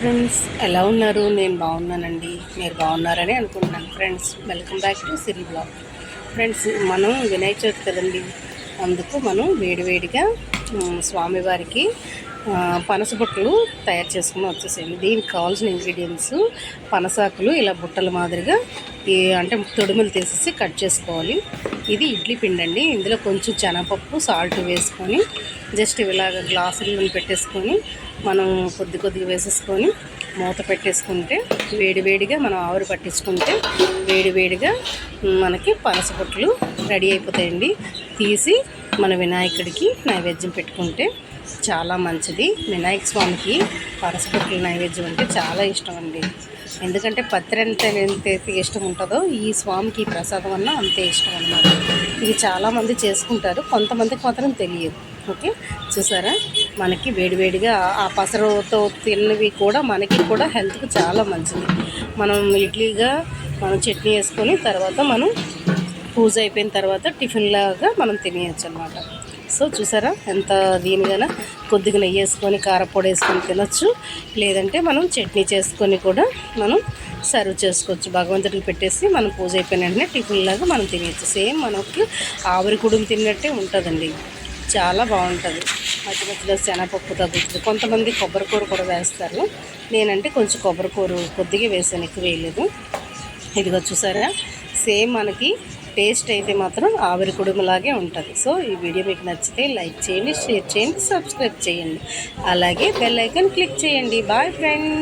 Friends ఎలా ఉన్నారు? నేను బాగున్నానండి. మీరు బాగున్నారని అనుకుంటున్నాను. Friends welcome back to Siri blog. Friends మనం వినాయక చవితి కదండి, అందుకు మనం వేడివేడిగా స్వామివారికి పనస బుట్టలు తయారు చేసుకుని వచ్చేసేయండి. దీనికి కావాల్సిన ఇంగ్రీడియంట్స్ పనసాకులు ఇలా బుట్టల మాదిరిగా అంటే తొడుములు తీసేసి కట్ చేసుకోవాలి. ఇది ఇడ్లీ పిండి అండి. ఇందులో కొంచెం శనగపప్పు సాల్ట్ వేసుకొని జస్ట్ ఇలాగ గ్లాసులను పెట్టేసుకొని మనం కొద్దిగా వేసేసుకొని మూత పెట్టేసుకుంటే వేడివేడిగా మనం ఆవిరి పట్టించుకుంటే వేడివేడిగా మనకి పనస బుట్టలు రెడీ అయిపోతాయండి. తీసి మన వినాయకుడికి నైవేద్యం పెట్టుకుంటే చాలా మంచిది. వినాయక స్వామికి పనస బుట్టల నైవేద్యం అంటే చాలా ఇష్టం అండి. ఎందుకంటే పత్రి ఎంతైతే ఇష్టం ఉంటుందో ఈ స్వామికి ప్రసాదం అన్న అంతే ఇష్టం అన్నమాట. ఇది చాలామంది చేసుకుంటారు, కొంతమందికి మాత్రం తెలియదు. ఓకే, చూసారా మనకి వేడివేడిగా ఆ పసరుతో తిన్నవి కూడా మనకి కూడా హెల్త్కి చాలా మంచిది. మనం ఇడ్లీగా మనం చట్నీ వేసుకొని తర్వాత మనం పూజ అయిపోయిన తర్వాత టిఫిన్ లాగా మనం తినేయచ్చు అనమాట. సో చూసారా ఎంత దీనిగా కొద్దిగా నెయ్యి వేసుకొని కారపొడి వేసుకొని తినొచ్చు, లేదంటే మనం చట్నీ చేసుకొని కూడా మనం సర్వ్ చేసుకోవచ్చు. భగవంతుడికి పెట్టేసి మనం పూజ అయిపోయిన వెంటనే టిఫిన్ లాగా మనం తినేయచ్చు. సేమ్ మనకి ఆవిరి కుడుము తిన్నట్టే ఉంటుందండి, చాలా బాగుంటుంది. మధ్య మధ్యలో శనగపప్పు తగ్గుతుంది. కొంతమంది కొబ్బరికూర కూడా వేస్తారు, నేనంటే కొంచెం కొబ్బరికూర కొద్దిగా వేసాను, ఎక్కువ వేయలేదు. ఇదిగో చూసారా సేమ్ మనకి టేస్ట్ అయితే మాత్రం ఆవిరి కుడుములాగే ఉంటుంది. సో ఈ వీడియో మీకు నచ్చితే లైక్ చేయండి, షేర్ చేయండి, సబ్స్క్రైబ్ చేయండి, అలాగే బెల్ ఐకాన్ క్లిక్ చేయండి. Bye friends.